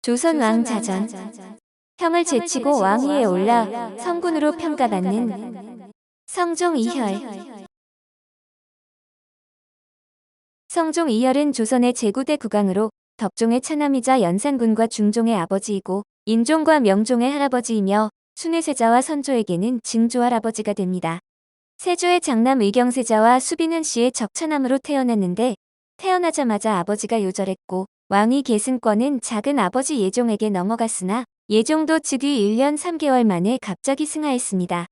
조선 왕 자전. 형을 제치고 왕위에 올라 성군으로 평가받는 성종 이혈. 성종 이혈은 조선의 제9대 국왕으로 덕종의 차남이자 연산군과 중종의 아버지이고 인종과 명종의 할아버지이며 순회세자와 선조에게는 증조할아버지가 됩니다. 세조의 장남 의경세자와 수빈은 씨의 적차남으로 태어났는데 태어나자마자 아버지가 요절했고 왕위 계승권은 작은 아버지 예종에게 넘어갔으나 예종도 즉위 1년 3개월 만에 갑자기 승하했습니다.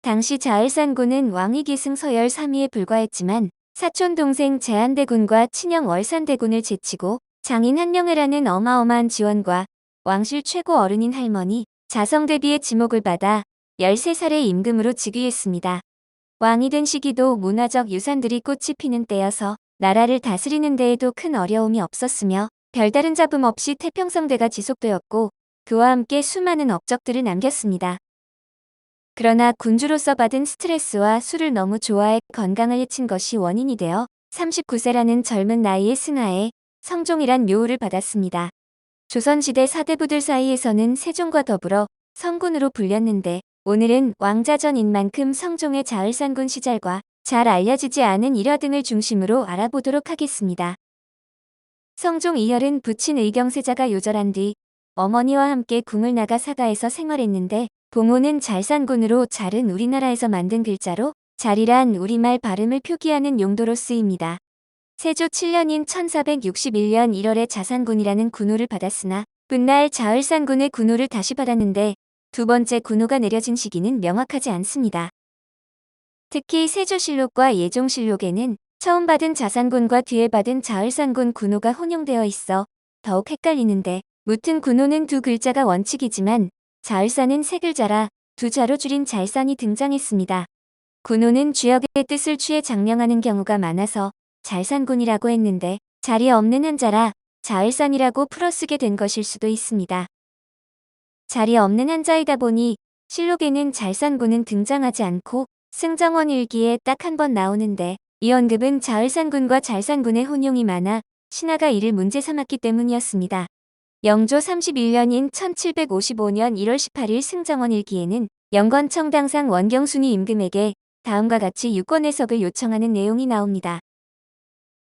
당시 자을산군은 왕위 계승 서열 3위에 불과했지만 사촌 동생 제한대군과 친형 월산대군을 제치고 장인 한명회라는 어마어마한 지원과 왕실 최고 어른인 할머니 자성대비의 지목을 받아 13살의 임금으로 즉위했습니다. 왕이 된 시기도 문화적 유산들이 꽃이 피는 때여서 나라를 다스리는 데에도 큰 어려움이 없었으며 별다른 잡음 없이 태평성대가 지속되었고 그와 함께 수많은 업적들을 남겼습니다. 그러나 군주로서 받은 스트레스와 술을 너무 좋아해 건강을 해친 것이 원인이 되어 39세라는 젊은 나이에 승하해 성종이란 묘호를 받았습니다. 조선시대 사대부들 사이에서는 세종과 더불어 성군으로 불렸는데 오늘은 왕자전인 만큼 성종의 자을산군 시절과 잘 알려지지 않은 일화 등을 중심으로 알아보도록 하겠습니다. 성종 이혈은 부친 의경세자가 요절한 뒤 어머니와 함께 궁을 나가 사가에서 생활했는데 봉호는 잘산군으로 잘은 우리나라에서 만든 글자로 잘이란 우리말 발음을 표기하는 용도로 쓰입니다. 세조 7년인 1461년 1월에 자산군이라는 군호를 받았으나 훗날 자을산군의 군호를 다시 받았는데 두 번째 군호가 내려진 시기는 명확하지 않습니다. 특히 세조실록과 예종실록에는 처음 받은 자산군과 뒤에 받은 자을산군 군호가 혼용되어 있어 더욱 헷갈리는데 무튼 군호는 두 글자가 원칙이지만 자을산은 세 글자라 두 자로 줄인 잘산이 등장했습니다. 군호는 주역의 뜻을 취해 장명하는 경우가 많아서 잘산군이라고 했는데 자리 없는 한자라 자을산이라고 풀어쓰게 된 것일 수도 있습니다. 자리 없는 한자이다 보니 실록에는 잘산군은 등장하지 않고 승정원 일기에 딱 한 번 나오는데 이 언급은 자을산군과 잘산군의 혼용이 많아 신하가 이를 문제 삼았기 때문이었습니다. 영조 31년인 1755년 1월 18일 승정원 일기에는 영건청당상 원경순이 임금에게 다음과 같이 유권 해석을 요청하는 내용이 나옵니다.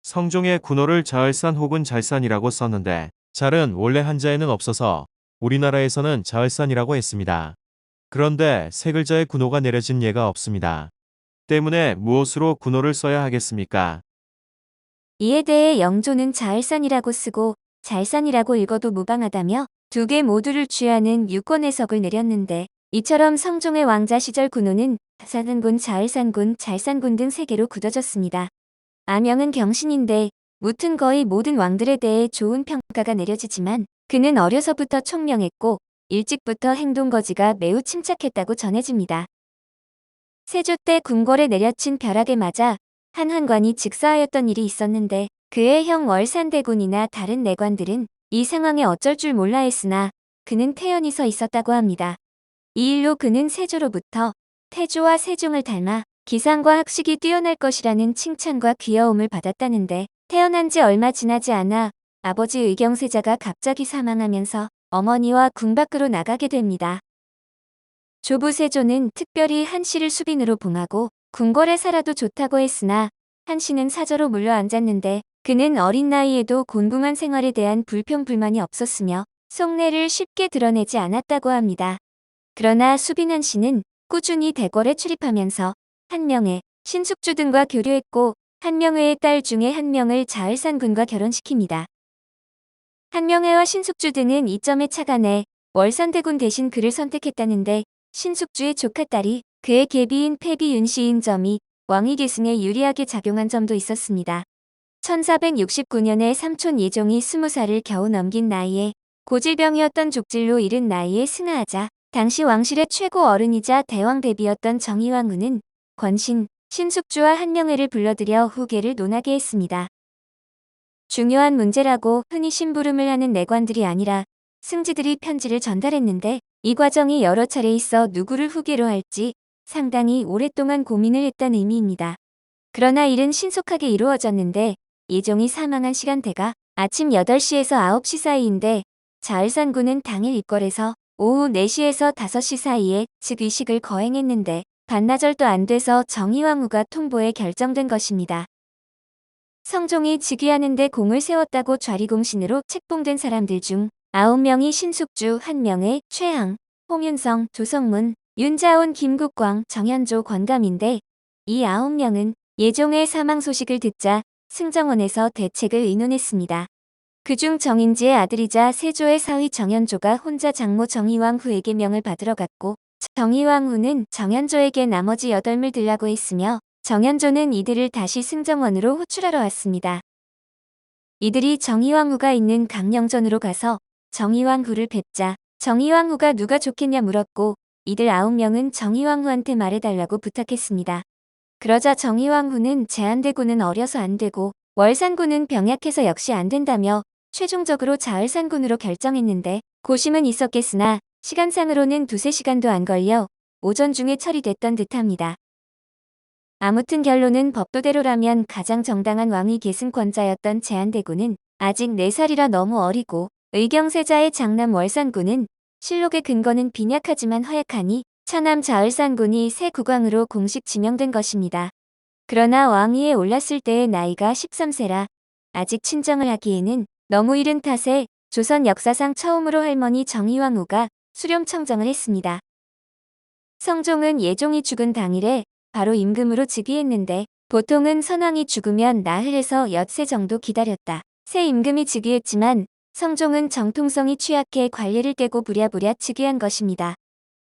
성종의 군호를 자을산 혹은 잘산이라고 썼는데 잘은 원래 한자에는 없어서 우리나라에서는 자을산이라고 했습니다. 그런데 세 글자의 군호가 내려진 예가 없습니다. 때문에 무엇으로 군호를 써야 하겠습니까? 이에 대해 영조는 자을산이라고 쓰고 잘산이라고 읽어도 무방하다며 두 개 모두를 취하는 유권 해석을 내렸는데 이처럼 성종의 왕자 시절 군호는 자산군, 자을산군, 잘산군 등 세 개로 굳어졌습니다. 아명은 경신인데 무튼 거의 모든 왕들에 대해 좋은 평가가 내려지지만 그는 어려서부터 총명했고 일찍부터 행동거지가 매우 침착했다고 전해집니다. 세조 때 궁궐에 내려친 벼락에 맞아 한 환관이 즉사하였던 일이 있었는데 그의 형 월산대군이나 다른 내관들은 이 상황에 어쩔 줄 몰라 했으나 그는 태연히 서 있었다고 합니다. 이 일로 그는 세조로부터 태조와 세종을 닮아 기상과 학식이 뛰어날 것이라는 칭찬과 귀여움을 받았다는데 태어난 지 얼마 지나지 않아 아버지 의경세자가 갑자기 사망하면서 어머니와 궁 밖으로 나가게 됩니다. 조부 세조는 특별히 한 씨를 수빈으로 봉하고 궁궐에 살아도 좋다고 했으나 한 씨는 사저로 물려 앉았는데 그는 어린 나이에도 곤궁한 생활에 대한 불평불만이 없었으며 속내를 쉽게 드러내지 않았다고 합니다. 그러나 수빈 한 씨는 꾸준히 대궐에 출입하면서 한명회, 신숙주 등과 교류했고 한명회의 딸 중에 한 명을 자을산군과 결혼시킵니다. 한명회와 신숙주 등은 이 점에 착안해 월산대군 대신 그를 선택했다는데 신숙주의 조카딸이 그의 계비인 패비 윤씨인 점이 왕위 계승에 유리하게 작용한 점도 있었습니다. 1469년에 삼촌 예종이 20살을 겨우 넘긴 나이에 고질병이었던 족질로 이른 나이에 승하하자 당시 왕실의 최고 어른이자 대왕 대비였던 정의왕후는 권신, 신숙주와 한명회를 불러들여 후계를 논하게 했습니다. 중요한 문제라고 흔히 심부름을 하는 내관들이 아니라 승지들이 편지를 전달했는데 이 과정이 여러 차례 있어 누구를 후계로 할지 상당히 오랫동안 고민을 했다는 의미입니다. 그러나 일은 신속하게 이루어졌는데 예종이 사망한 시간대가 아침 8시에서 9시 사이인데 자을산군은 당일 입궐해서 오후 4시에서 5시 사이에 즉위식을 거행했는데 반나절도 안 돼서 정의왕후가 통보에 결정된 것입니다. 성종이 즉위하는데 공을 세웠다고 좌리공신으로 책봉된 사람들 중 9명이 신숙주, 한명회, 최항, 홍윤성, 조성문, 윤자온, 김국광, 정현조, 권감인데 이 9명은 예종의 사망 소식을 듣자 승정원에서 대책을 의논했습니다. 그중 정인지의 아들이자 세조의 사위 정현조가 혼자 장모 정의왕후에게 명을 받으러 갔고 정의왕후는 정현조에게 나머지 8을 들라고 했으며 정현조는 이들을 다시 승정원으로 호출하러 왔습니다. 이들이 정의왕후가 있는 강령전으로 가서 정의왕후를 뵙자 정의왕후가 누가 좋겠냐 물었고 이들 9명은 정의왕후한테 말해달라고 부탁했습니다. 그러자 정의왕후는 제한대군은 어려서 안 되고 월산군은 병약해서 역시 안 된다며 최종적으로 자을산군으로 결정했는데 고심은 있었겠으나 시간상으로는 2~3시간도 안 걸려 오전 중에 처리됐던 듯합니다. 아무튼 결론은 법도대로라면 가장 정당한 왕위 계승권자였던 제한대군은 아직 4살이라 너무 어리고 의경세자의 장남 월산군은 실록의 근거는 빈약하지만 허약하니 차남 자을산군이 새 국왕으로 공식 지명된 것입니다. 그러나 왕위에 올랐을 때의 나이가 13세라 아직 친정을 하기에는 너무 이른 탓에 조선 역사상 처음으로 할머니 정의왕후가 수렴청정을 했습니다. 성종은 예종이 죽은 당일에 바로 임금으로 즉위했는데 보통은 선왕이 죽으면 나흘에서 엿새 정도 기다렸다. 새 임금이 즉위했지만 성종은 정통성이 취약해 관례를 깨고 부랴부랴 즉위한 것입니다.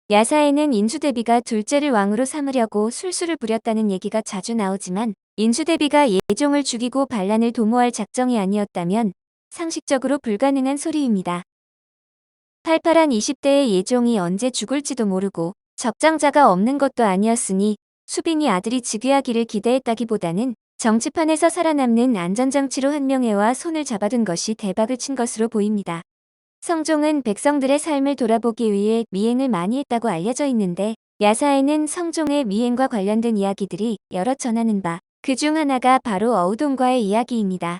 야사에는 인수대비가 둘째를 왕으로 삼으려고 술수를 부렸다는 얘기가 자주 나오지만 인수대비가 예종을 죽이고 반란을 도모할 작정이 아니었다면 상식적으로 불가능한 소리입니다. 팔팔한 20대의 예종이 언제 죽을지도 모르고 적장자가 없는 것도 아니었으니 수빈이 아들이 즉위하기를 기대했다기보다는 정치판에서 살아남는 안전장치로 한명회와 손을 잡아둔 것이 대박을 친 것으로 보입니다. 성종은 백성들의 삶을 돌아보기 위해 미행을 많이 했다고 알려져 있는데 야사에는 성종의 미행과 관련된 이야기들이 여러 전하는 바 그중 하나가 바로 어우동과의 이야기입니다.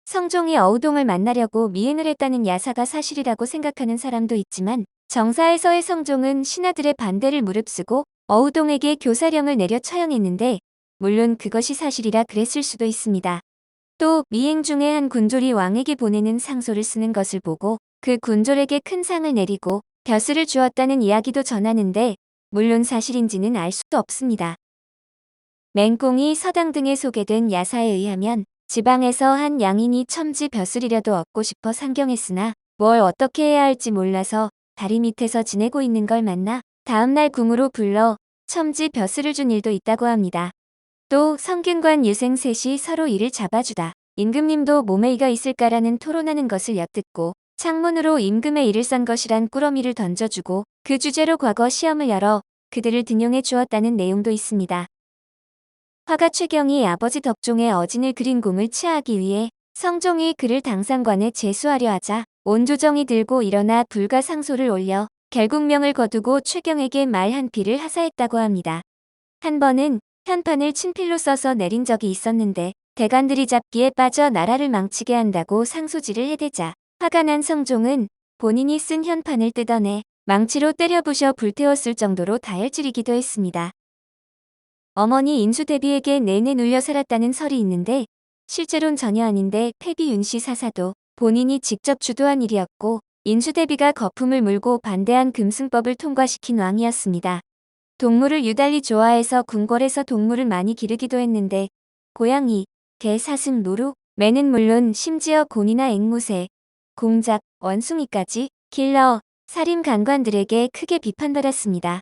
성종이 어우동을 만나려고 미행을 했다는 야사가 사실이라고 생각하는 사람도 있지만 정사에서의 성종은 신하들의 반대를 무릅쓰고 어우동에게 교사령을 내려 처형했는데 물론 그것이 사실이라 그랬을 수도 있습니다. 또 미행 중에 한 군졸이 왕에게 보내는 상소를 쓰는 것을 보고 그 군졸에게 큰 상을 내리고 벼슬을 주었다는 이야기도 전하는데 물론 사실인지는 알 수도 없습니다. 맹꽁이 서당 등에 소개된 야사에 의하면 지방에서 한 양인이 첨지 벼슬이라도 얻고 싶어 상경했으나 뭘 어떻게 해야 할지 몰라서 다리 밑에서 지내고 있는 걸 만나 다음날 궁으로 불러 첨지 벼슬을 준 일도 있다고 합니다. 또 성균관 유생 셋이 서로 이를 잡아주다 임금님도 몸에 이가 있을까라는 토론하는 것을 엿듣고 창문으로 임금의 이를 싼 것이란 꾸러미를 던져주고 그 주제로 과거 시험을 열어 그들을 등용해 주었다는 내용도 있습니다. 화가 최경이 아버지 덕종의 어진을 그린 공을 치하하기 위해 성종이 그를 당상관에 제수하려 하자 온조정이 들고 일어나 불가상소를 올려 결국 명을 거두고 최경에게 말 한 피를 하사했다고 합니다. 한 번은 현판을 친필로 써서 내린 적이 있었는데 대관들이 잡기에 빠져 나라를 망치게 한다고 상소지를 해대자 화가 난 성종은 본인이 쓴 현판을 뜯어내 망치로 때려 부셔 불태웠을 정도로 다혈질이기도 했습니다. 어머니 인수대비에게 내내 눌려 살았다는 설이 있는데 실제로는 전혀 아닌데 태비 윤씨 사사도 본인이 직접 주도한 일이었고 인수대비가 거품을 물고 반대한 금승법을 통과시킨 왕이었습니다. 동물을 유달리 좋아해서 궁궐에서 동물을 많이 기르기도 했는데 고양이, 개, 사슴, 노루, 매는 물론 심지어 곤이나 앵무새, 공작, 원숭이까지 길러 살인 간관들에게 크게 비판받았습니다.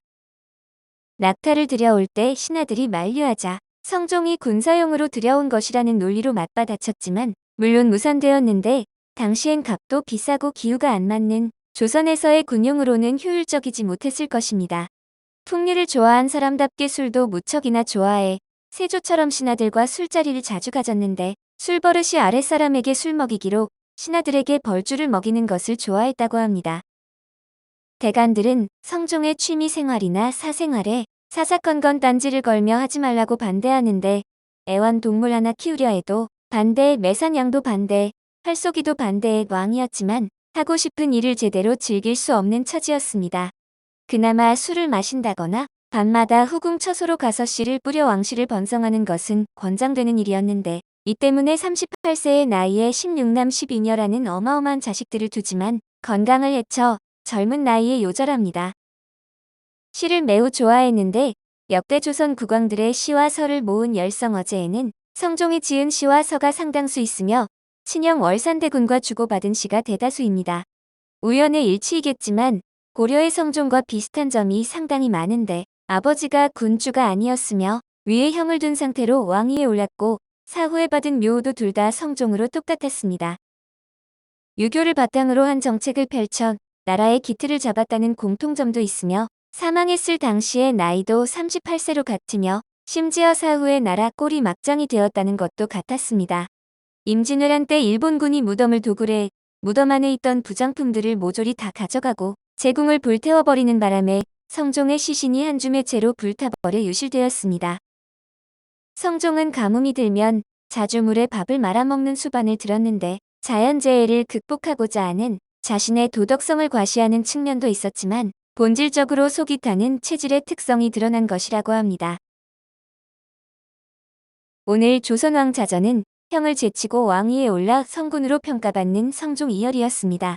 낙타를 들여올 때 신하들이 만류하자 성종이 군사용으로 들여온 것이라는 논리로 맞받아쳤지만 물론 무산되었는데 당시엔 값도 비싸고 기후가 안 맞는 조선에서의 군용으로는 효율적이지 못했을 것입니다. 풍류를 좋아한 사람답게 술도 무척이나 좋아해 세조처럼 신하들과 술자리를 자주 가졌는데 술버릇이 아랫사람에게 술 먹이기로 신하들에게 벌주를 먹이는 것을 좋아했다고 합니다. 대관들은 성종의 취미 생활이나 사생활에 사사건건 딴지를 걸며 하지 말라고 반대하는데 애완동물 하나 키우려 해도 반대, 매산양도 반대, 활쏘기도 반대의 왕이었지만 하고 싶은 일을 제대로 즐길 수 없는 처지였습니다. 그나마 술을 마신다거나 밤마다 후궁처소로 가서 씨를 뿌려 왕실을 번성하는 것은 권장되는 일이었는데 이 때문에 38세의 나이에 16남 12녀라는 어마어마한 자식들을 두지만 건강을 해쳐 젊은 나이에 요절합니다. 시를 매우 좋아했는데 역대 조선 국왕들의 시와 서를 모은 열성어제에는 성종이 지은 시와 서가 상당수 있으며 친형 월산대군과 주고받은 시가 대다수입니다. 우연의 일치이겠지만 고려의 성종과 비슷한 점이 상당히 많은데 아버지가 군주가 아니었으며 위에 형을 둔 상태로 왕위에 올랐고 사후에 받은 묘호도 둘 다 성종으로 똑같았습니다. 유교를 바탕으로 한 정책을 펼쳐 나라의 기틀을 잡았다는 공통점도 있으며 사망했을 당시의 나이도 38세로 같으며 심지어 사후에 나라 꼴이 막장이 되었다는 것도 같았습니다. 임진왜란 때 일본군이 무덤을 도굴해 무덤 안에 있던 부장품들을 모조리 다 가져가고 제궁을 불태워버리는 바람에 성종의 시신이 한 줌의 채로 불타버려 유실되었습니다. 성종은 가뭄이 들면 자주 물에 밥을 말아먹는 수반을 들었는데 자연재해를 극복하고자 하는 자신의 도덕성을 과시하는 측면도 있었지만 본질적으로 속이 타는 체질의 특성이 드러난 것이라고 합니다. 오늘 조선왕 자전은 형을 제치고 왕위에 올라 성군으로 평가받는 성종 이열이었습니다.